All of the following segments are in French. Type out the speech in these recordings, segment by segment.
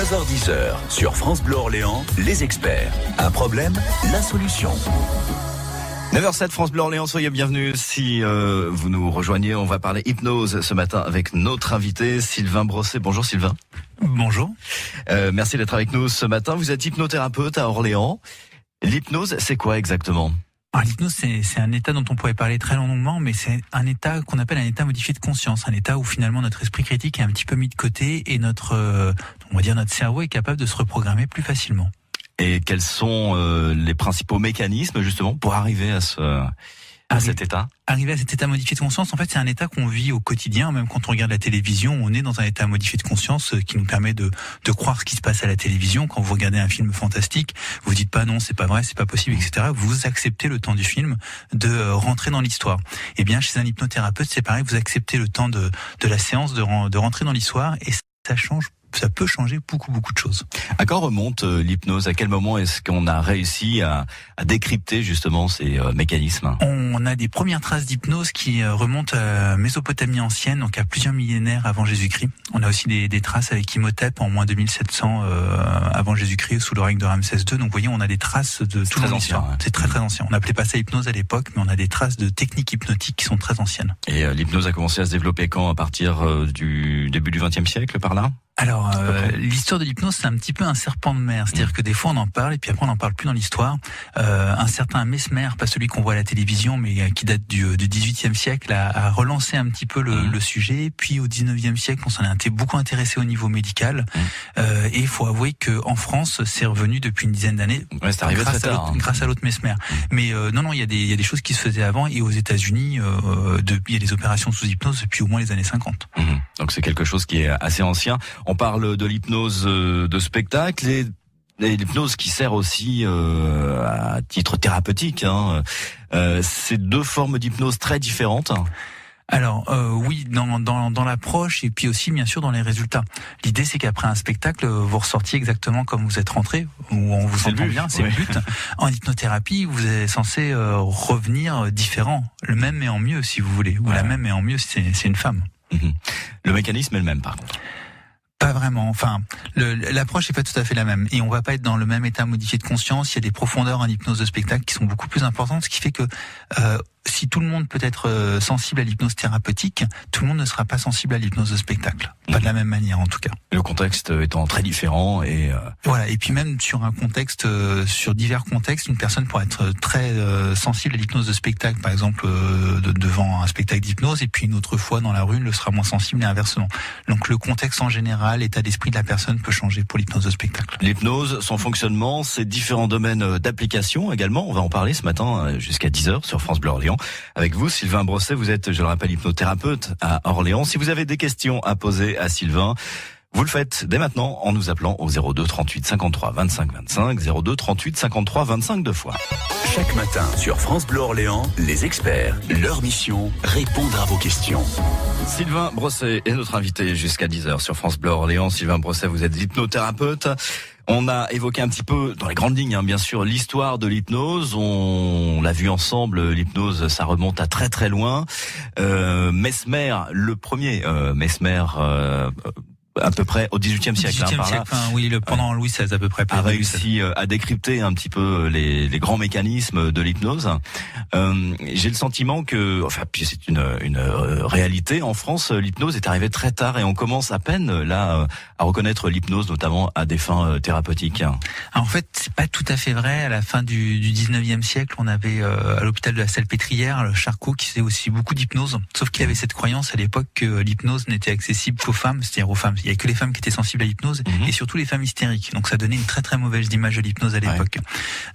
9h-10h, sur France Bleu Orléans, les experts. Un problème, la solution. 9h07, France Bleu Orléans, soyez bienvenus. Si vous nous rejoignez, on va parler hypnose ce matin avec notre invité Sylvain Brosset. Bonjour Sylvain. Bonjour. Merci d'être avec nous ce matin. Vous êtes hypnothérapeute à Orléans. L'hypnose, c'est quoi exactement ? Alors, l'hypnose, c'est un état dont on pourrait parler très longuement, mais c'est un état qu'on appelle un état modifié de conscience, un état où finalement notre esprit critique est un petit peu mis de côté et notre cerveau est capable de se reprogrammer plus facilement. Et quels sont les principaux mécanismes justement pour arriver à cet état ? Arriver à cet état modifié de conscience, en fait, c'est un état qu'on vit au quotidien, même quand on regarde la télévision, on est dans un état modifié de conscience qui nous permet de croire ce qui se passe à la télévision. Quand vous regardez un film fantastique, vous dites pas non, c'est pas vrai, c'est pas possible, etc. Vous acceptez le temps du film de rentrer dans l'histoire. Et bien, chez un hypnothérapeute, c'est pareil, vous acceptez le temps de la séance de rentrer dans l'histoire et ça peut changer beaucoup de choses. À quand remonte l'hypnose ? À quel moment est-ce qu'on a réussi à décrypter justement ces mécanismes ? On a des premières traces d'hypnose qui remontent à Mésopotamie ancienne, donc à plusieurs millénaires avant Jésus-Christ. On a aussi des traces avec Imhotep en moins 2700 avant Jésus-Christ sous le règne de Ramsès II. Donc vous voyez, on a des traces de tout l'histoire. Ouais. C'est très ancien. On n'appelait pas ça hypnose à l'époque, mais on a des traces de techniques hypnotiques qui sont très anciennes. Et l'hypnose a commencé à se développer quand ? À partir du début du XXe siècle, par là ? Alors, l'histoire de l'hypnose, c'est un petit peu un serpent de mer. C'est-à-dire que des fois, on en parle, et puis après, on n'en parle plus dans l'histoire. Un certain Mesmer, pas celui qu'on voit à la télévision, mais qui date du XVIIIe siècle, a relancé un petit peu le sujet. Puis, au XIXe siècle, on s'en est beaucoup intéressé au niveau médical. Et il faut avouer qu'en France, c'est revenu depuis une dizaine d'années. Ouais, c'est arrivé très tard. Grâce à l'autre Mesmer. Mais non, il y a des choses qui se faisaient avant. Et aux États-Unis, il y a des opérations sous hypnose depuis au moins les années 50. Donc, c'est quelque chose qui est assez ancien. On parle de l'hypnose de spectacle et l'hypnose qui sert aussi à titre thérapeutique. C'est deux formes d'hypnose très différentes. Alors oui, dans l'approche et puis aussi bien sûr dans les résultats. L'idée c'est qu'après un spectacle, vous ressortiez exactement comme vous êtes rentré, ou on vous entend bien, c'est le but. En hypnothérapie, vous êtes censé revenir différent, le même mais en mieux si vous voulez, ou la même mais en mieux si c'est une femme. Le mécanisme est le même par contre. Pas vraiment. Enfin, l'approche est pas tout à fait la même. Et on va pas être dans le même état modifié de conscience. Il y a des profondeurs en hypnose de spectacle qui sont beaucoup plus importantes, ce qui fait que si tout le monde peut être sensible à l'hypnose thérapeutique, tout le monde ne sera pas sensible à l'hypnose de spectacle. Pas de la même manière, en tout cas. Le contexte étant très différent et voilà. Et puis même sur un contexte, sur divers contextes, une personne pourrait être très sensible à l'hypnose de spectacle, par exemple devant un spectacle d'hypnose, et puis une autre fois dans la rue, elle le sera moins sensible et inversement. Donc le contexte en général, l'état d'esprit de la personne peut changer pour l'hypnose de spectacle. L'hypnose, son fonctionnement, ses différents domaines d'application également. On va en parler ce matin jusqu'à 10h sur France Bleu Orléans. Avec vous, Sylvain Brosset, vous êtes, je le rappelle, hypnothérapeute à Orléans. Si vous avez des questions à poser à Sylvain, vous le faites dès maintenant en nous appelant au 02 38 53 25 25, 02 38 53 25 deux fois. Chaque matin sur France Bleu Orléans, les experts, leur mission, répondre à vos questions. Sylvain Brosset est notre invité jusqu'à 10h sur France Bleu Orléans. Sylvain Brosset, vous êtes hypnothérapeute. On a évoqué un petit peu, dans les grandes lignes, bien sûr, l'histoire de l'hypnose. On l'a vu ensemble, l'hypnose, ça remonte à très très loin. Mesmer, le premier Mesmer, à peu près au XVIIIe siècle. Pendant Louis XVI à peu près. A réussi à décrypter un petit peu les grands mécanismes de l'hypnose. J'ai le sentiment que, puis c'est une réalité, en France, l'hypnose est arrivée très tard et on commence à peine là à reconnaître l'hypnose, notamment à des fins thérapeutiques. Alors, en fait, c'est pas tout à fait vrai. À la fin du 19e siècle, on avait à l'hôpital de la Salpêtrière, le Charcot, qui faisait aussi beaucoup d'hypnose. Sauf qu'il avait cette croyance à l'époque que l'hypnose n'était accessible qu'aux femmes, c'est-à-dire aux femmes. Il y a que les femmes qui étaient sensibles à l'hypnose et surtout les femmes hystériques. Donc ça donnait une très très mauvaise image de l'hypnose à l'époque.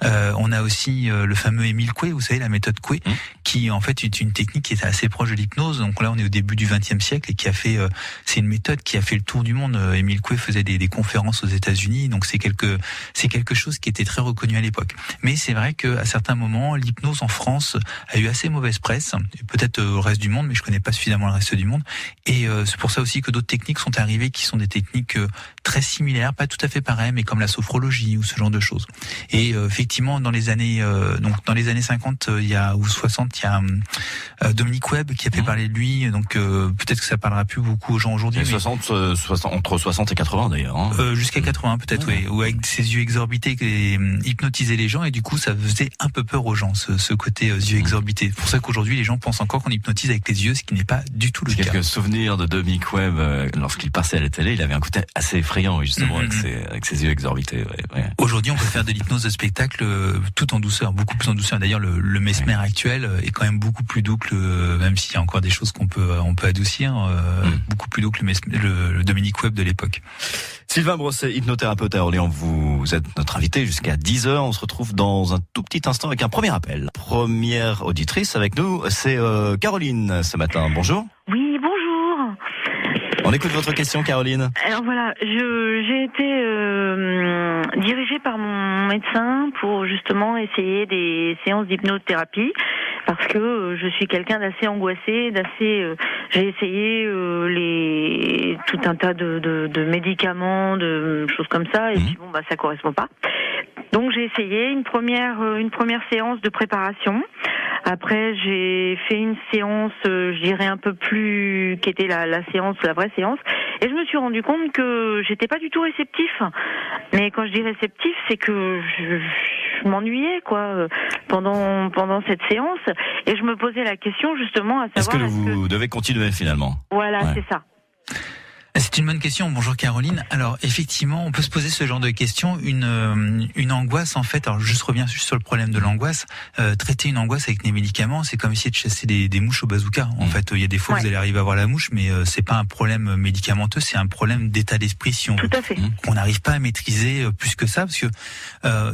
On a aussi le fameux Émile Coué, vous savez, la méthode Coué, qui en fait est une technique qui était assez proche de l'hypnose. Donc là, on est au début du XXe siècle et qui a fait, c'est une méthode qui a fait le tour du monde. Émile Coué faisait des conférences aux États-Unis, donc c'est quelque chose qui était très reconnu à l'époque. Mais c'est vrai que à certains moments, l'hypnose en France a eu assez mauvaise presse, peut-être au reste du monde, mais je connais pas suffisamment le reste du monde. Et c'est pour ça aussi que d'autres techniques sont arrivées qui sont des techniques très similaires, pas tout à fait pareils, mais comme la sophrologie ou ce genre de choses. Et effectivement, dans les années 50, ou 60, il y a Dominique Webb qui a fait parler de lui. Donc peut-être que ça parlera plus beaucoup aux gens aujourd'hui. Mais 60, entre 60 et 80 d'ailleurs. Hein. Jusqu'à 80 peut-être, oui. Ou avec ses yeux exorbités, qui hypnotisait les gens, et du coup ça faisait un peu peur aux gens, ce côté yeux exorbités. C'est pour ça qu'aujourd'hui les gens pensent encore qu'on hypnotise avec les yeux, ce qui n'est pas du tout le cas. Quelques souvenirs de Dominique Webb lorsqu'il passait à la télé, il avait un côté assez effrayant justement avec ses yeux exorbités. Ouais. Aujourd'hui on peut faire de l'hypnose de spectacle tout en douceur, beaucoup plus en douceur. D'ailleurs le Mesmer actuel est quand même beaucoup plus doux que même s'il y a encore des choses qu'on peut adoucir, beaucoup plus doux que le Dominique Webb de l'époque. Sylvain Brosset, hypnothérapeute à Orléans, vous êtes notre invité jusqu'à 10h. On se retrouve dans un tout petit instant avec un premier appel. Première auditrice avec nous, c'est Caroline ce matin. Bonjour. Oui, bonjour. On écoute votre question, Caroline. Alors voilà, j'ai été dirigée par mon médecin pour justement essayer des séances d'hypnothérapie. Parce que je suis quelqu'un d'assez angoissé, j'ai essayé tout un tas de médicaments, de choses comme ça, et puis ça correspond pas. Donc j'ai essayé une première séance de préparation. Après j'ai fait une séance, je dirais un peu plus, qui était la vraie séance, et je me suis rendu compte que j'étais pas du tout réceptif. Mais quand je dis réceptif, c'est que je m'ennuyais pendant cette séance, et je me posais la question justement à savoir est-ce que vous devez continuer finalement. Voilà, c'est ça. C'est une bonne question. Bonjour Caroline. Alors effectivement, on peut se poser ce genre de questions. Une angoisse en fait. Alors je reviens juste sur le problème de l'angoisse. Traiter une angoisse avec des médicaments, c'est comme essayer de chasser des mouches au bazooka. En fait, il y a des fois vous allez arriver à voir la mouche, mais c'est pas un problème médicamenteux, c'est un problème d'état d'esprit si on veut. Tout à fait. On n'arrive pas à maîtriser plus que ça, parce que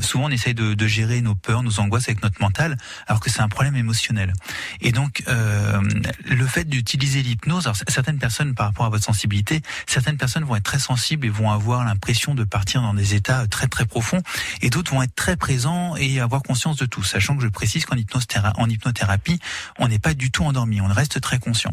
souvent on essaye de gérer nos peurs, nos angoisses avec notre mental, alors que c'est un problème émotionnel. Et donc le fait d'utiliser l'hypnose, alors certaines personnes par rapport à votre sensibilité, certaines personnes vont être très sensibles et vont avoir l'impression de partir dans des états très très profonds, et d'autres vont être très présents et avoir conscience de tout, sachant que je précise qu'en hypnothérapie, on n'est pas du tout endormi, on reste très conscient.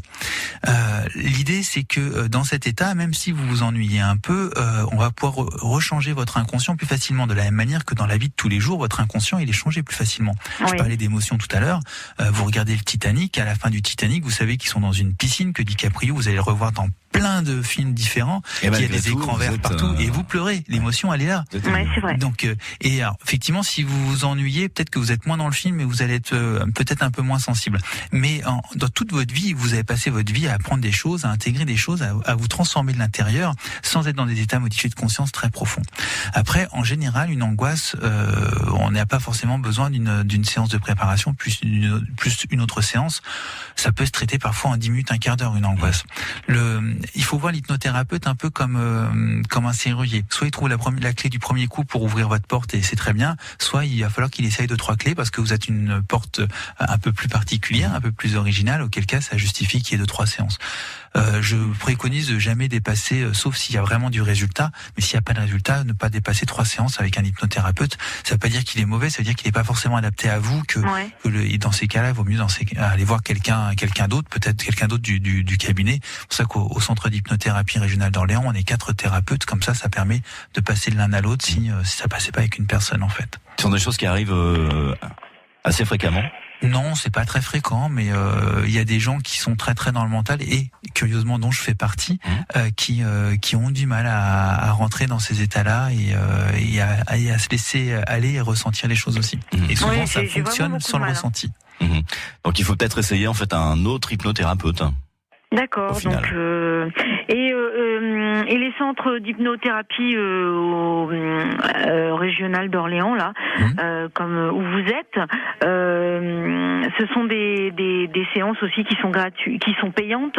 L'idée c'est que dans cet état, même si vous vous ennuyez un peu, on va pouvoir rechanger votre inconscient plus facilement, de la même manière que dans la vie de tous les jours, votre inconscient il est changé plus facilement. Je parlais d'émotions tout à l'heure, vous regardez le Titanic, à la fin du Titanic, vous savez qu'ils sont dans une piscine, que DiCaprio, vous allez le revoir dans plein de films différents, qu'il y a des écrans verts partout, et vous pleurez, l'émotion elle est là. Ouais, c'est vrai. Donc et alors, effectivement, si vous vous ennuyez, peut-être que vous êtes moins dans le film et vous allez être peut-être un peu moins sensible. Mais dans toute votre vie, vous avez passé votre vie à apprendre des choses, à intégrer des choses, à vous transformer de l'intérieur, sans être dans des états modifiés de conscience très profonds. Après, en général, une angoisse, on n'a pas forcément besoin d'une séance de préparation plus une autre séance. Ça peut se traiter parfois en 10 minutes, un quart d'heure, une angoisse. Il faut voir l'hypnothérapeute un peu comme un serrurier. Soit il trouve la clé du premier coup pour ouvrir votre porte et c'est très bien, soit il va falloir qu'il essaye 2-3 clés parce que vous êtes une porte un peu plus particulière, un peu plus originale, auquel cas ça justifie qu'il y ait 2-3 séances. Je préconise de jamais dépasser, sauf s'il y a vraiment du résultat, mais s'il n'y a pas de résultat, ne pas dépasser 3 séances avec un hypnothérapeute. Ça veut pas dire qu'il est mauvais, ça veut dire qu'il n'est pas forcément adapté à vous, et dans ces cas-là, il vaut mieux aller voir quelqu'un d'autre, peut-être quelqu'un d'autre du cabinet. C'est pour ça qu'au centre d'hypnothérapie régionale d'Orléans, on est 4 thérapeutes, comme ça permet de passer de l'un à l'autre si ça passait pas avec une personne en fait. Ce sont des choses qui arrivent assez fréquemment. Non, c'est pas très fréquent, mais il y a des gens qui sont très très dans le mental et curieusement dont je fais partie, qui ont du mal à rentrer dans ces états-là et à se laisser aller et ressentir les choses aussi. Et souvent ça fonctionne sans le ressenti. Donc il faut peut-être essayer en fait un autre hypnothérapeute. D'accord. Donc et les centres d'hypnothérapie régional d'Orléans là, comme où vous êtes, ce sont des séances aussi qui sont gratuites, qui sont payantes.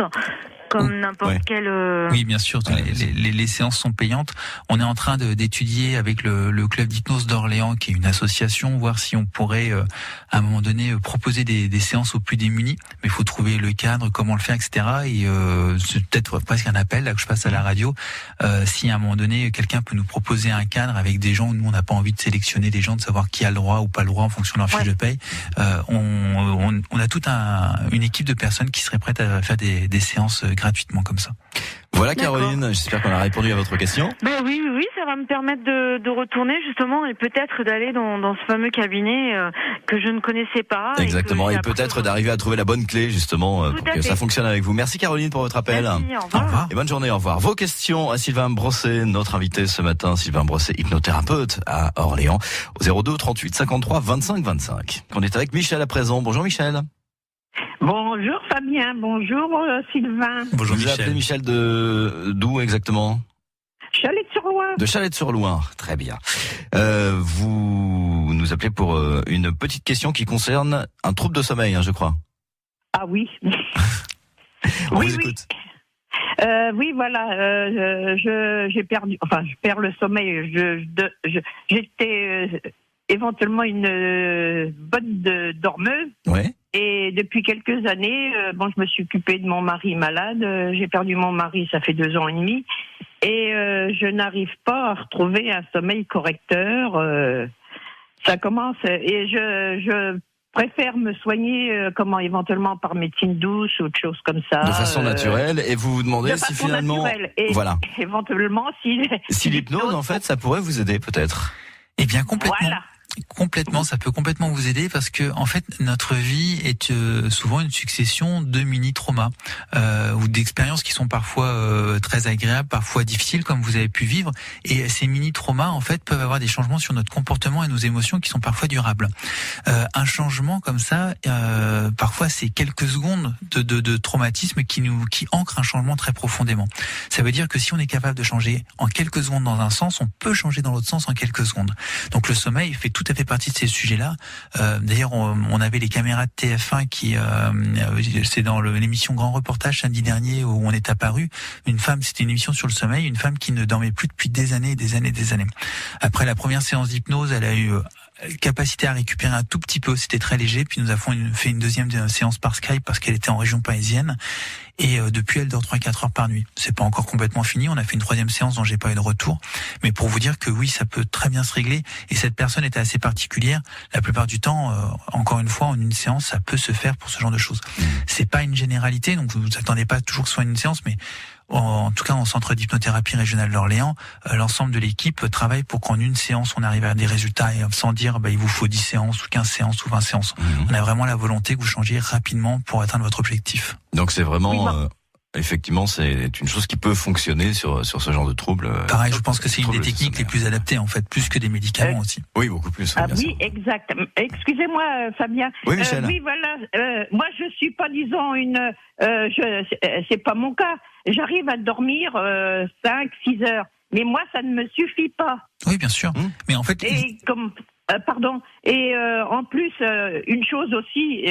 Comme n'importe quel... Oui, bien sûr, les séances sont payantes. On est en train d'étudier avec le club d'hypnose d'Orléans, qui est une association, voir si on pourrait, à un moment donné, proposer des séances aux plus démunis. Mais il faut trouver le cadre, comment le faire, etc. Et c'est peut-être presque un appel là que je passe à la radio. Si à un moment donné, quelqu'un peut nous proposer un cadre avec des gens où nous, on n'a pas envie de sélectionner des gens, de savoir qui a le droit ou pas le droit en fonction de leur fiche de paye, on a toute une équipe de personnes qui seraient prêtes à faire des séances gratuitement comme ça. Voilà Caroline, j'espère qu'on a répondu à votre question. Ben oui, ça va me permettre de retourner justement et peut-être d'aller dans ce fameux cabinet que je ne connaissais pas. Exactement, et peut-être d'arriver à trouver la bonne clé justement pour que ça fonctionne avec vous. Merci Caroline pour votre appel. Merci, au revoir. Et bonne journée, au revoir. Vos questions à Sylvain Brosset, notre invité ce matin, Sylvain Brosset, hypnothérapeute à Orléans, au 02 38 53 25 25. On est avec Michel à présent. Bonjour Michel. Bonjour Fabien, bonjour Sylvain. Bonjour Vous appelez Michel d'où exactement? Chalette-sur-Loire. De Chalette-sur-Loire, très bien. Vous nous appelez pour une petite question qui concerne un trouble de sommeil, je crois. Ah oui. On oui, vous écoute. Oui, voilà. J'ai perdu. Enfin, je perds le sommeil. J'étais éventuellement une bonne dormeuse. Ouais. Et depuis quelques années, je me suis occupée de mon mari malade. J'ai perdu mon mari, ça fait 2 ans et demi. Et je n'arrive pas à retrouver un sommeil correcteur. Ça commence. Et je préfère me soigner éventuellement par médecine douce ou autre chose comme ça. De façon naturelle. Et vous vous demandez si finalement... Et voilà. Éventuellement, si l'hypnose, en fait, ça pourrait vous aider peut-être. Eh bien, complètement. Voilà. Complètement, ça peut complètement vous aider parce que en fait notre vie est souvent une succession de mini-traumas ou d'expériences qui sont parfois très agréables, parfois difficiles comme vous avez pu vivre. Et ces mini-traumas en fait peuvent avoir des changements sur notre comportement et nos émotions qui sont parfois durables. Un changement comme ça, parfois c'est quelques secondes de traumatisme qui ancre un changement très profondément. Ça veut dire que si on est capable de changer en quelques secondes dans un sens, on peut changer dans l'autre sens en quelques secondes. Donc le sommeil fait tout à fait partie de ces sujets-là. D'ailleurs, on avait les caméras de TF1 qui, c'est dans l'émission Grand Reportage samedi dernier où on est apparu. C'était une émission sur le sommeil, une femme qui ne dormait plus depuis des années. Après la première séance d'hypnose, elle a eu capacité à récupérer un tout petit peu, c'était très léger, puis nous avons fait une deuxième séance par Skype parce qu'elle était en région parisienne et depuis elle dort 3-4 heures par nuit. C'est pas encore complètement fini, on a fait une 3e séance dont j'ai pas eu de retour, mais pour vous dire que oui, ça peut très bien se régler et cette personne était assez particulière. La plupart du temps, encore une fois, en une séance, ça peut se faire pour ce genre de choses. C'est pas une généralité, donc vous attendez pas toujours que ce soit une séance, mais en tout cas, en centre d'hypnothérapie régionale d'Orléans, l'ensemble de l'équipe travaille pour qu'en une séance, on arrive à des résultats et sans dire il vous faut 10 séances ou 15 séances ou 20 séances. On a vraiment la volonté que vous changiez rapidement pour atteindre votre objectif. Donc c'est vraiment... effectivement, c'est une chose qui peut fonctionner sur ce genre de troubles. Pareil, je pense que c'est une des techniques les plus adaptées, en fait, plus que des médicaments aussi. Oui, beaucoup plus. Ah oui, exact. Excusez-moi, Fabien. Oui, Michel. Oui, voilà. Moi, je suis pas, disons, c'est pas mon cas. J'arrive à dormir 5-6 heures. Mais moi, ça ne me suffit pas. Oui, bien sûr. Mais en fait... Et pardon. Et en plus, une chose aussi...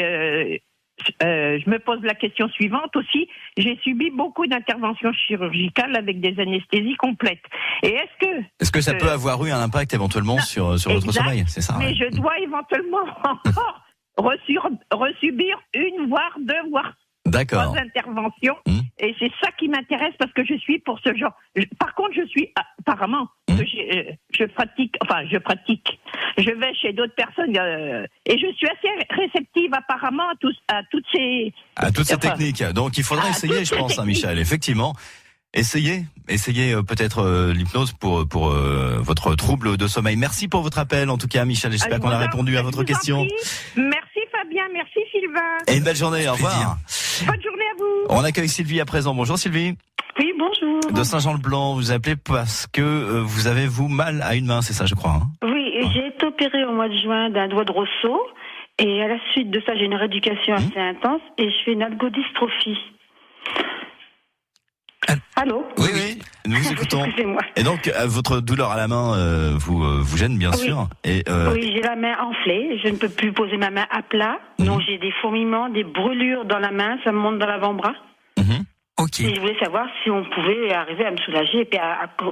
je me pose la question suivante aussi. J'ai subi beaucoup d'interventions chirurgicales avec des anesthésies complètes. Et est-ce que ça peut avoir eu un impact éventuellement sur votre sommeil, c'est ça? Mais je dois éventuellement encore resubir 1, voire 2, voire 3 interventions. Et c'est ça qui m'intéresse parce que je suis pour ce genre. Par contre, je suis apparemment, je pratique. Je vais chez d'autres personnes et je suis assez réceptive apparemment à toutes ces techniques. Donc il faudrait essayer, je pense, Michel. Effectivement, essayez peut-être l'hypnose pour votre trouble de sommeil. Merci pour votre appel, en tout cas, Michel. J'espère qu'on a répondu à votre question. Merci Fabien, merci Sylvain. Et une belle journée. Au revoir. Bonne journée à vous. On accueille Sylvie à présent. Bonjour Sylvie. Oui, bonjour. De Saint-Jean-le-Blanc, vous appelez parce que vous avez mal à une main, c'est ça, je crois. Oui, j'ai été opérée au mois de juin d'un doigt de ressaut et à la suite de ça, j'ai une rééducation assez intense et je fais une algodystrophie. Allô? Oui, nous vous écoutons. Excusez-moi. Et donc, votre douleur à la main vous gêne, bien sûr. Et oui, j'ai la main enflée, je ne peux plus poser ma main à plat. Donc j'ai des fourmillements, des brûlures dans la main, ça me monte dans l'avant-bras. Ok. Et je voulais savoir si on pouvait arriver à me soulager et puis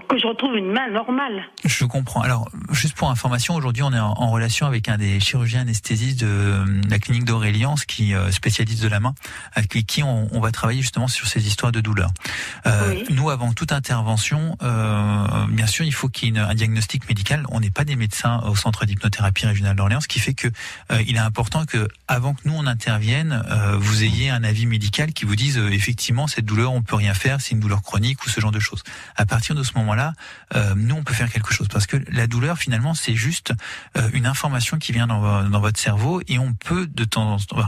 que je retrouve une main normale. Je comprends. Alors, juste pour information, aujourd'hui, on est en relation avec un des chirurgiens anesthésistes de la clinique d'Aurélien, qui spécialiste de la main, avec qui on va travailler justement sur ces histoires de douleur. Nous, avant toute intervention, bien sûr, il faut qu'il y ait un diagnostic médical. On n'est pas des médecins au centre d'hypnothérapie régionale d'Orléans, ce qui fait que il est important que, avant que nous on intervienne, vous ayez un avis médical qui vous dise effectivement cette douleur douleur, on peut rien faire, c'est une douleur chronique ou ce genre de choses. À partir de ce moment-là, nous on peut faire quelque chose parce que la douleur finalement c'est juste une information qui vient dans votre cerveau et on peut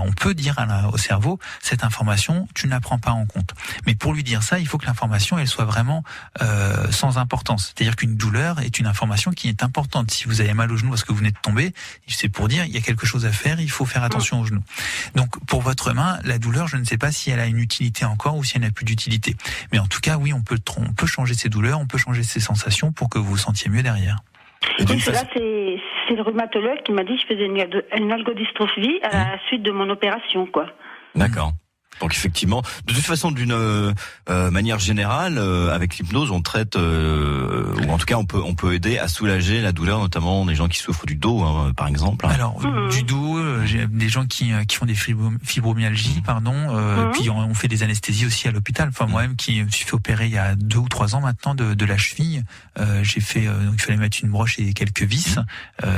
on peut dire au cerveau cette information tu ne la prends pas en compte. Mais pour lui dire ça, il faut que l'information elle soit vraiment sans importance. C'est-à-dire qu'une douleur est une information qui est importante. Si vous avez mal au genou parce que vous venez de tomber, c'est pour dire il y a quelque chose à faire, il faut faire attention au genou. Donc pour votre main, la douleur, je ne sais pas si elle a une utilité encore ou si elle n'a plus d'utilité. Mais en tout cas, oui, on peut changer ses douleurs, on peut changer ses sensations pour que vous vous sentiez mieux derrière. Oui, là, c'est le rhumatologue qui m'a dit que je faisais une algodystrophie à la suite de mon opération, quoi. D'accord. Donc effectivement, de toute façon, d'une manière générale, avec l'hypnose, on traite, ou en tout cas, on peut aider à soulager la douleur, notamment des gens qui souffrent du dos, par exemple. Alors du dos, j'ai des gens qui font des fibromyalgies, puis on fait des anesthésies aussi à l'hôpital. Enfin moi-même qui me suis fait opérer il y a 2 ou 3 ans maintenant de la cheville, j'ai fait, donc il fallait mettre une broche et quelques vis.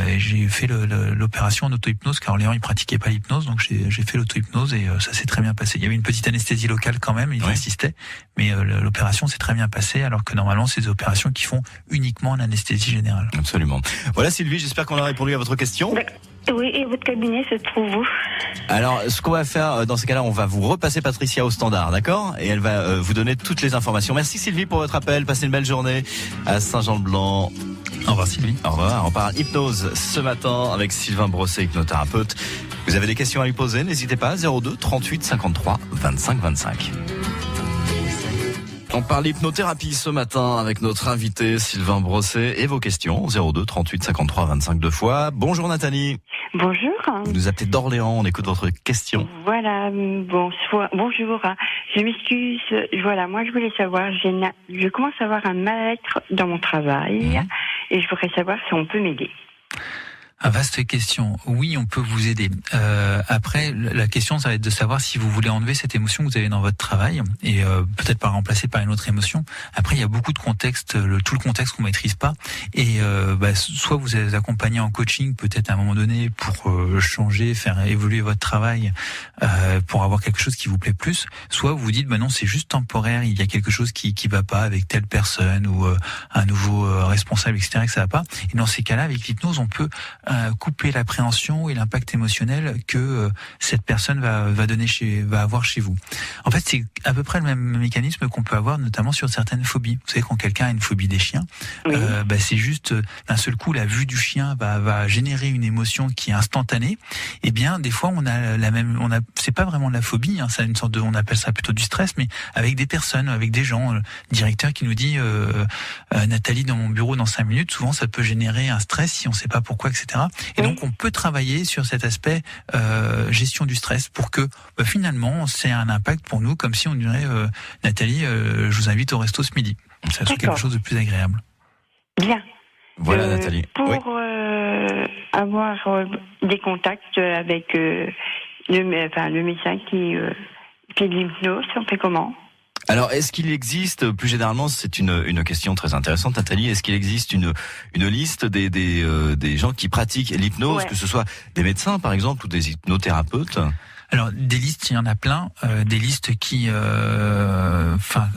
Et j'ai fait l'opération en auto-hypnose, car Orléans il pratiquait pas l'hypnose, donc j'ai fait l'auto-hypnose et ça s'est très bien passé. Il y avait une petite anesthésie locale quand même, il insistait, mais l'opération s'est très bien passée, alors que normalement c'est des opérations qui font uniquement en anesthésie générale. Absolument. Voilà Sylvie, j'espère qu'on a répondu à votre question. Oui, et votre cabinet se trouve où? Alors, ce qu'on va faire dans ces cas-là, on va vous repasser Patricia au standard, d'accord? Et elle va vous donner toutes les informations. Merci Sylvie pour votre appel, passez une belle journée à Saint-Jean-de-Blanc. Au revoir Sylvie. Au revoir, on parle hypnose ce matin avec Sylvain Brosset, hypnothérapeute. Vous avez des questions à lui poser, n'hésitez pas, 02 38 53 25 25. On parle hypnothérapie ce matin avec notre invité Sylvain Brosset et vos questions 02 38 53 25 2 fois. Bonjour Nathalie. Bonjour. Vous nous appelez d'Orléans, on écoute votre question. Voilà, bonjour. Je m'excuse. Voilà, moi je voulais savoir, je commence à avoir un mal-être dans mon travail et je voudrais savoir si on peut m'aider. Vaste question. Oui, on peut vous aider. Après, la question, ça va être de savoir si vous voulez enlever cette émotion que vous avez dans votre travail et peut-être pas remplacer par une autre émotion. Après, il y a beaucoup de contextes, tout le contexte qu'on maîtrise pas. Et soit vous êtes accompagné en coaching, peut-être à un moment donné, pour changer, faire évoluer votre travail, pour avoir quelque chose qui vous plaît plus. Soit vous vous dites, non, c'est juste temporaire. Il y a quelque chose qui va pas avec telle personne ou un nouveau responsable, etc. que ça va pas. Et dans ces cas-là, avec l'hypnose, on peut couper l'appréhension et l'impact émotionnel que cette personne va avoir chez vous. En fait, c'est à peu près le même mécanisme qu'on peut avoir notamment sur certaines phobies. Vous savez, quand quelqu'un a une phobie des chiens, c'est juste d'un seul coup la vue du chien va générer une émotion qui est instantanée. Et bien, des fois, c'est pas vraiment de la phobie, c'est une sorte on appelle ça plutôt du stress, mais avec des personnes, avec des gens. Le directeur qui nous dit Nathalie, dans mon bureau dans 5 minutes, souvent ça peut générer un stress si on sait pas pourquoi, etc. Et donc on peut travailler sur cet aspect gestion du stress pour que finalement c'est un impact pour nous, comme si on dirait Nathalie, je vous invite au resto ce midi. Ça soit quelque chose de plus agréable. Bien. Voilà Nathalie. Pour avoir des contacts avec le médecin qui fait de l'hypnose, on fait comment? Alors, est-ce qu'il existe, plus généralement, c'est une question très intéressante, Nathalie, est-ce qu'il existe une liste des gens qui pratiquent l'hypnose, que ce soit des médecins, par exemple, ou des hypnothérapeutes? Alors des listes, il y en a plein, des listes qui,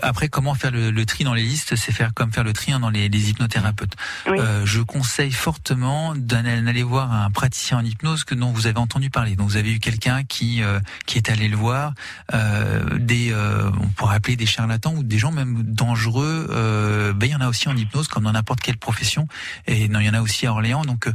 après comment faire le tri dans les listes, c'est faire le tri dans les hypnothérapeutes. Oui. Je conseille fortement d'aller voir un praticien en hypnose dont vous avez entendu parler. Donc vous avez eu quelqu'un qui est allé le voir, on pourrait appeler des charlatans ou des gens même dangereux. Il y en a aussi en hypnose comme dans n'importe quelle profession, et il y en a aussi à Orléans. Donc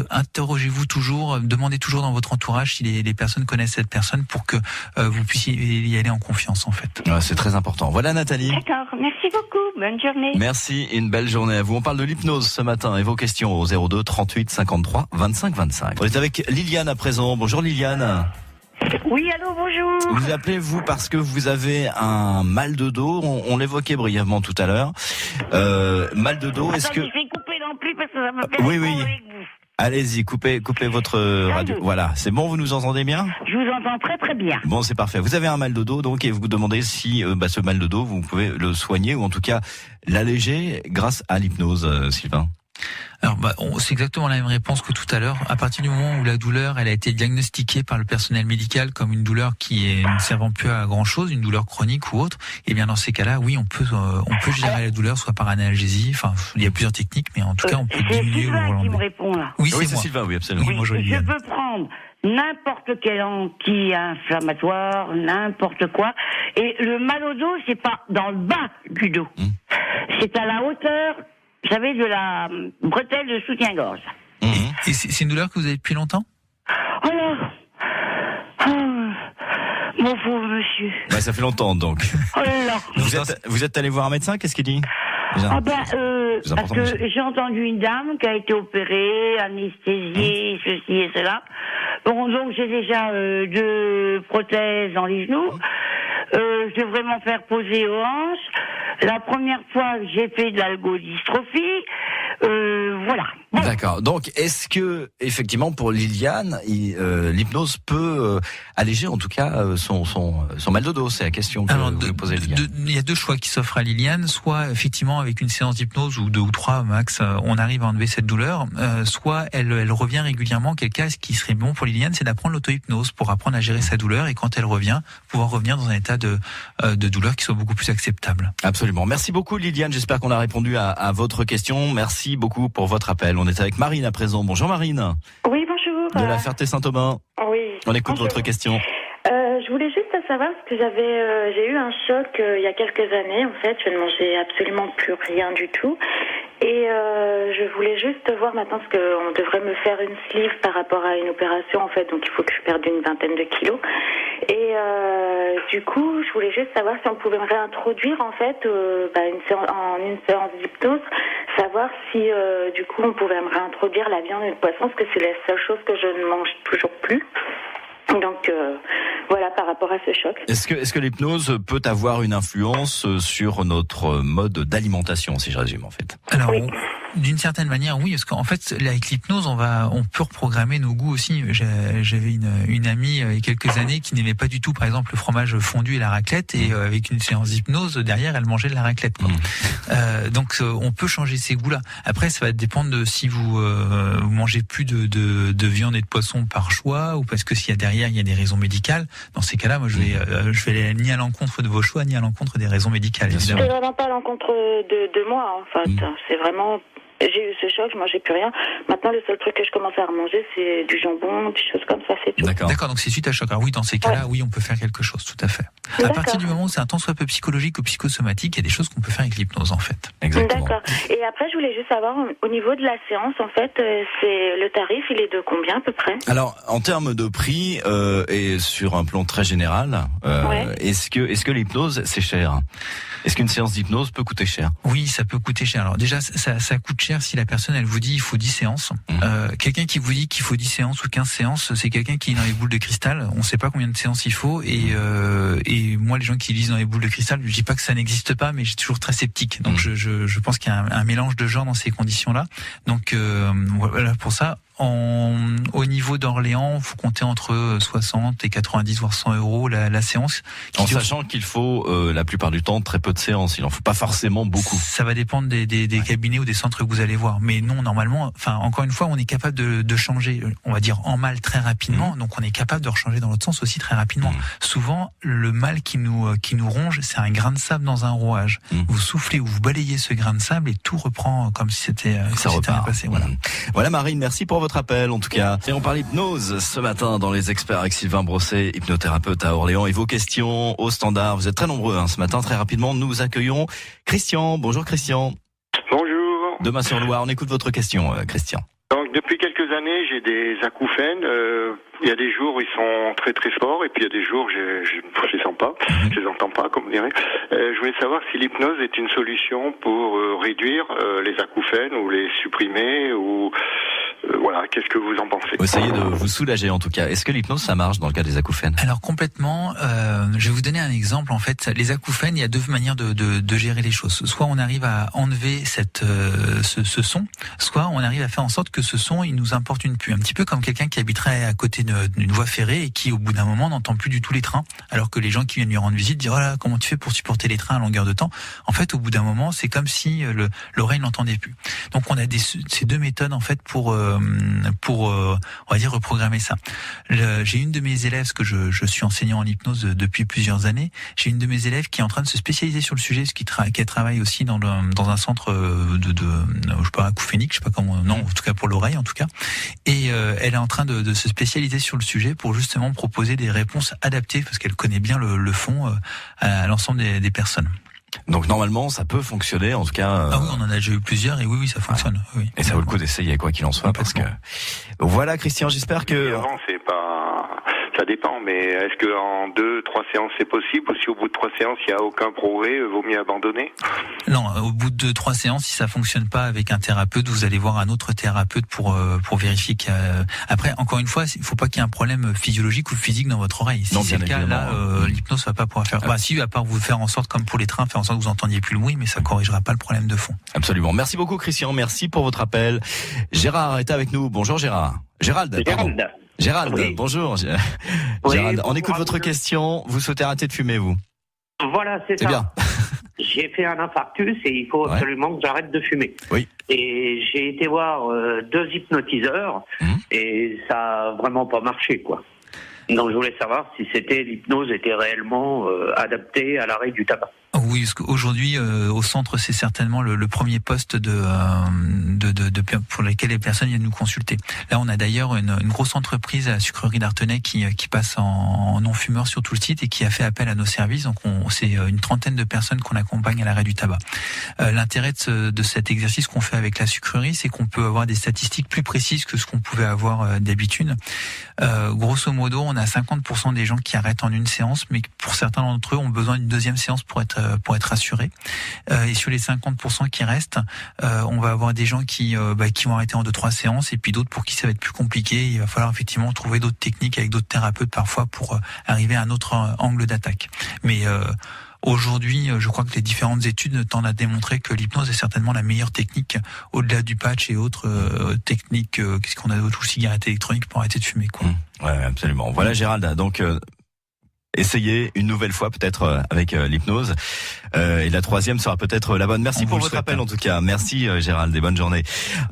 interrogez-vous toujours, demandez toujours dans votre entourage si les personnes connaissent cette personne, pour que vous puissiez y aller en confiance, en fait. Ouais, c'est très important. Voilà Nathalie. D'accord, merci beaucoup, bonne journée. Merci et une belle journée à vous. On parle de l'hypnose ce matin et vos questions au 02 38 53 25 25. On est avec Liliane à présent. Bonjour Liliane. Oui, allô, bonjour. Vous appelez vous parce que vous avez un mal de dos. On l'évoquait brièvement tout à l'heure. Mal de dos, est-ce que... Je vais couper non plus parce que ça me fait Oui. avec vous. Allez-y, coupez votre radio. Voilà, c'est bon, vous nous entendez bien? Je vous entends très très bien. Bon, c'est parfait. Vous avez un mal de dos, donc, et vous vous demandez si ce mal de dos, vous pouvez le soigner ou en tout cas l'alléger grâce à l'hypnose, Sylvain. Alors, c'est exactement la même réponse que tout à l'heure. À partir du moment où la douleur, elle a été diagnostiquée par le personnel médical comme une douleur qui ne servant plus à grand chose, une douleur chronique ou autre, et bien dans ces cas-là, oui, on peut gérer la douleur, soit par analgésie. Enfin, il y a plusieurs techniques, mais en tout cas, on peut diminuer ou Sylvain qui me relancer. répond là. Oui, c'est moi. Sylvain, oui, absolument. Oui, moi, je Je peux prendre n'importe quel anti-inflammatoire, n'importe quoi, et le mal au dos, c'est pas dans le bas du dos, c'est à la hauteur, vous savez, de la bretelle de soutien-gorge. Et c'est une douleur que vous avez depuis longtemps? Oh là, mon pauvre monsieur. Bah, ça fait longtemps, donc. Oh là. Vous êtes allé voir un médecin? Qu'est-ce qu'il dit? Ah parce que j'ai entendu une dame qui a été opérée, anesthésiée, ceci et cela. Bon, donc j'ai déjà 2 prothèses dans les genoux. Je devrais m'en faire poser aux hanches. La première fois, j'ai fait de l'algodystrophie. Voilà. Bon. D'accord. Donc, est-ce que, effectivement, pour Liliane, l'hypnose peut alléger, en tout cas, son mal de dos? C'est la question que vous posez, Liliane. Il y a 2 choix qui s'offrent à Liliane. Soit, effectivement, avec une séance d'hypnose, ou 2 ou 3 max, on arrive à enlever cette douleur. Soit, elle revient régulièrement. Quel cas, ce qui serait bon pour Liliane, c'est d'apprendre l'auto-hypnose pour apprendre à gérer sa douleur, et quand elle revient, pouvoir revenir dans un état de douleur qui soit beaucoup plus acceptable. Absolument. Merci beaucoup, Liliane. J'espère qu'on a répondu à votre question. Merci beaucoup pour votre appel. On est avec Marine à présent. Bonjour Marine. Oui, bonjour. De la Ferté-Saint-Aubin. Oui. On écoute bonjour. votre question. Je voulais juste savoir parce que j'ai eu un choc il y a quelques années. En fait, je ne mangeais absolument plus rien du tout. Et je voulais juste voir maintenant parce qu'on devrait me faire une sleeve par rapport à une opération en fait, donc il faut que je perde une vingtaine de kilos. Et du coup, je voulais juste savoir si on pouvait me réintroduire en fait une séance d'hypnose, savoir si du coup on pouvait me réintroduire la viande et le poisson parce que c'est la seule chose que je ne mange toujours plus. Donc voilà par rapport à ce choc. Est-ce que l'hypnose peut avoir une influence sur notre mode d'alimentation, si je résume en fait? Alors, oui. D'une certaine manière, oui, parce qu'en fait, avec l'hypnose, on peut reprogrammer nos goûts aussi. J'avais une amie il y a quelques années qui n'aimait pas du tout, par exemple, le fromage fondu et la raclette, et avec une séance d'hypnose, derrière, elle mangeait de la raclette. Donc, on peut changer ses goûts-là. Après, ça va dépendre de si vous mangez plus de viande et de poisson par choix, ou parce que s'il y a derrière, il y a des raisons médicales. Dans ces cas-là, moi, je vais aller ni à l'encontre de vos choix, ni à l'encontre des raisons médicales. C'est vraiment pas à l'encontre de moi, en fait. C'est vraiment... J'ai eu ce choc, je mangeais plus rien. Maintenant, le seul truc que je commence à remanger, c'est du jambon, des choses comme ça, c'est tout. D'accord, donc c'est suite à choc. Alors oui, dans ces cas-là, oui, on peut faire quelque chose, tout à fait. À partir du moment où c'est un tant soit peu psychologique ou psychosomatique, il y a des choses qu'on peut faire avec l'hypnose, en fait. Exactement. D'accord. Et après, je voulais juste savoir, au niveau de la séance, en fait, c'est le tarif, il est de combien à peu près? Alors, en termes de prix et sur un plan très général, est-ce que l'hypnose c'est cher? Est-ce qu'une séance d'hypnose peut coûter cher? Oui, ça peut coûter cher. Alors déjà, ça coûte cher si la personne, elle vous dit il faut 10 séances. Quelqu'un qui vous dit qu'il faut 10 séances ou 15 séances, c'est quelqu'un qui est dans les boules de cristal. On ne sait pas combien de séances il faut. Et moi, les gens qui lisent dans les boules de cristal, je dis pas que ça n'existe pas, mais j'ai toujours très sceptique. Donc je pense qu'il y a un mélange de genres dans ces conditions-là. Donc voilà, pour ça. Au niveau d'Orléans, faut compter entre 60 et 90 voire 100 euros la séance. En sachant qu'il faut la plupart du temps très peu de séances. Il en faut pas forcément beaucoup. Ça va dépendre des cabinets ou des centres que vous allez voir. Mais non, normalement, enfin encore une fois, on est capable de changer, on va dire en mal très rapidement. Donc on est capable de rechanger dans l'autre sens aussi très rapidement. Souvent, le mal qui nous ronge, c'est un grain de sable dans un rouage. Vous soufflez ou vous balayez ce grain de sable et tout reprend comme si c'était rien passé. Voilà Marine, merci pour votre appel en tout cas. Et on parle hypnose ce matin dans les experts avec Sylvain Brosset, hypnothérapeute à Orléans, et vos questions au standard. Vous êtes très nombreux ce matin. Très rapidement, nous accueillons Christian. Bonjour Christian. Bonjour. De Massur-Loire, on écoute votre question Christian. Donc depuis quelques années, j'ai des acouphènes. Il y a des jours où ils sont très très forts et puis il y a des jours où je les sens pas, je les entends pas, comme on dirait. Je voulais savoir si l'hypnose est une solution pour réduire les acouphènes ou les supprimer ou voilà, qu'est-ce que vous en pensez? Essayez de vous soulager en tout cas. Est-ce que l'hypnose ça marche dans le cas des acouphènes? Alors complètement. Je vais vous donner un exemple. En fait, les acouphènes, il y a deux manières de gérer les choses. Soit on arrive à enlever ce son, soit on arrive à faire en sorte que ce son il nous importe une plus. Un petit peu comme quelqu'un qui habiterait à côté d'une voie ferrée et qui au bout d'un moment n'entend plus du tout les trains, alors que les gens qui viennent lui rendre visite disent oh là, comment tu fais pour supporter les trains à longueur de temps? En fait, au bout d'un moment, c'est comme si l'oreille n'entendait plus. Donc on a ces deux méthodes en fait pour on va dire reprogrammer ça. J'ai une de mes élèves, parce que je suis enseignant en hypnose depuis plusieurs années, j'ai une de mes élèves qui est en train de se spécialiser sur le sujet, qui travaille aussi dans un centre je sais pas, acouphénique, je sais pas comment, non, en tout cas pour l'oreille en tout cas, et elle est en train de se spécialiser sur le sujet pour justement proposer des réponses adaptées, parce qu'elle connaît bien le fond à l'ensemble des personnes. Donc normalement ça peut fonctionner en tout cas. Ah oui, on en a déjà eu plusieurs et oui ça fonctionne. Ouais. Oui. Et ça vaut le coup d'essayer quoi qu'il en soit parce que voilà Christian, j'espère que c'est pas, ça dépend, mais est-ce que en 2-3 séances c'est possible, ou si au bout de 3 séances il n'y a aucun progrès, vaut mieux abandonner? Non, au bout de 3 séances, si ça fonctionne pas avec un thérapeute, vous allez voir un autre thérapeute pour vérifier qu'il y a... Après, encore une fois, il faut pas qu'il y ait un problème physiologique ou physique dans votre oreille. Si c'est le cas, là, l'hypnose va pas pouvoir faire. Bah si, à part vous faire en sorte, comme pour les trains, faire en sorte que vous entendiez plus le bruit, mais ça corrigera pas le problème de fond. Absolument. Merci beaucoup Christian, merci pour votre appel. Gérard est avec nous. Bonjour Gérard. Gérald, oui. Bonjour. Oui, Gérald, on écoute votre question. Vous souhaitez arrêter de fumer, vous? Voilà, c'est ça. Bien. J'ai fait un infarctus et il faut absolument que j'arrête de fumer. Oui. Et j'ai été voir 2 hypnotiseurs et ça a vraiment pas marché, quoi. Donc je voulais savoir si l'hypnose était réellement adaptée à l'arrêt du tabac. Oui, parce qu'aujourd'hui, au centre, c'est certainement le premier poste pour lequel les personnes viennent nous consulter. Là, on a d'ailleurs une grosse entreprise à la sucrerie d'Artenay qui passe en non-fumeur sur tout le site et qui a fait appel à nos services. Donc, c'est une 30aine de personnes qu'on accompagne à l'arrêt du tabac. L'intérêt de cet exercice qu'on fait avec la sucrerie, c'est qu'on peut avoir des statistiques plus précises que ce qu'on pouvait avoir d'habitude. Grosso modo, on a 50% des gens qui arrêtent en une séance, mais pour certains d'entre eux, ont besoin d'une deuxième séance pour être rassurés. Et sur les 50% qui restent, on va avoir des gens qui vont arrêter en 2-3 séances, et puis d'autres pour qui ça va être plus compliqué. Il va falloir effectivement trouver d'autres techniques avec d'autres thérapeutes parfois pour arriver à un autre angle d'attaque. Mais aujourd'hui, je crois que les différentes études tendent à démontrer que l'hypnose est certainement la meilleure technique au-delà du patch et autres techniques. Qu'est-ce qu'on a d'autre, ou cigarettes électroniques pour arrêter de fumer, quoi. Ouais, absolument. Voilà Gérald, donc essayez une nouvelle fois peut-être avec l'hypnose et la 3e sera peut-être la bonne. Merci pour votre appel en tout cas. Merci Gérald et bonne journée.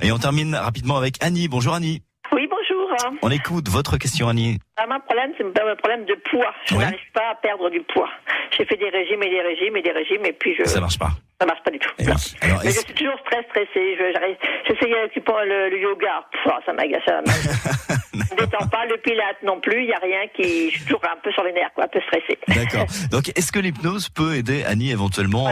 Et on termine rapidement avec Annie. Bonjour Annie. Oui, bonjour. On écoute votre question Annie. Mon problème, c'est un problème de poids. Je n'arrive pas à perdre du poids. J'ai fait des régimes et puis ça marche pas. Ça marche pas du tout. Alors, mais je suis toujours stressée. J'essayais le yoga. Ça m'agace. Je ne détends pas. Le pilate non plus. Il n'y a rien je suis toujours un peu sur les nerfs, un peu stressée. D'accord. Donc, est-ce que l'hypnose peut aider Annie éventuellement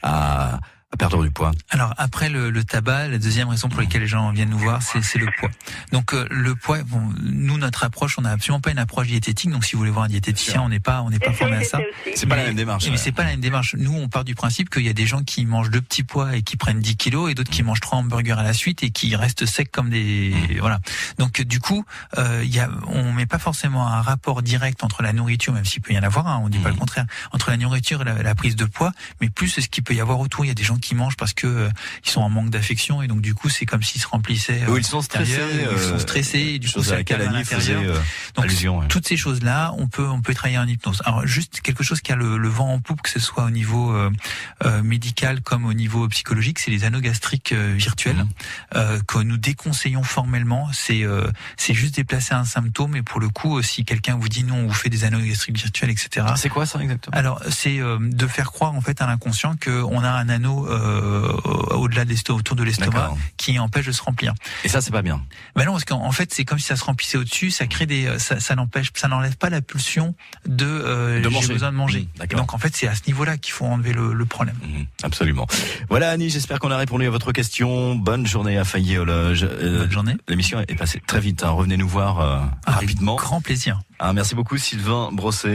à perdre du poids? Alors après le tabac, la deuxième raison pour laquelle les gens viennent nous voir, c'est le poids. Donc le poids, nous notre approche, on n'a absolument pas une approche diététique. Donc si vous voulez voir un diététicien, on n'est pas formé à ça. C'est pas la même démarche. Mais c'est pas la même démarche. Nous on part du principe qu'il y a des gens qui mangent 2 petits pois et qui prennent 10 kilos, et d'autres qui mangent 3 hamburgers à la suite et qui restent secs comme des voilà. Donc du coup, on met pas forcément un rapport direct entre la nourriture, même s'il peut y en avoir, on dit pas le contraire, entre la nourriture et la prise de poids, mais plus ce qu'il peut y avoir autour. Il y a des gens qui mangent parce que ils sont en manque d'affection, et donc du coup c'est comme s'ils se remplissaient. Ils sont stressés. Et du coup ça calme à l'intérieur. Donc allusion, toutes ces choses là, on peut travailler en hypnose. Alors juste quelque chose qui a le vent en poupe, que ce soit au niveau médical comme au niveau psychologique, c'est les anneaux gastriques virtuels que nous déconseillons formellement. C'est juste déplacer un symptôme, et pour le coup, si quelqu'un vous dit non, on vous fait des anneaux gastriques virtuels, etc. C'est quoi ça exactement? Alors c'est de faire croire en fait à l'inconscient qu'on a un anneau au-delà autour de l'estomac qui empêche de se remplir. Et ça c'est pas bien. Ben non, parce qu'en fait c'est comme si ça se remplissait au-dessus, ça crée ça n'enlève pas la pulsion de j'ai besoin de manger. Et donc en fait c'est à ce niveau-là qu'il faut enlever le problème. Absolument. Voilà Annie, j'espère qu'on a répondu à votre question. Bonne journée à Faillé Horloge. Bonne journée. L'émission est passée très vite. Revenez nous voir rapidement. Avec grand plaisir. Merci beaucoup Sylvain Brosset.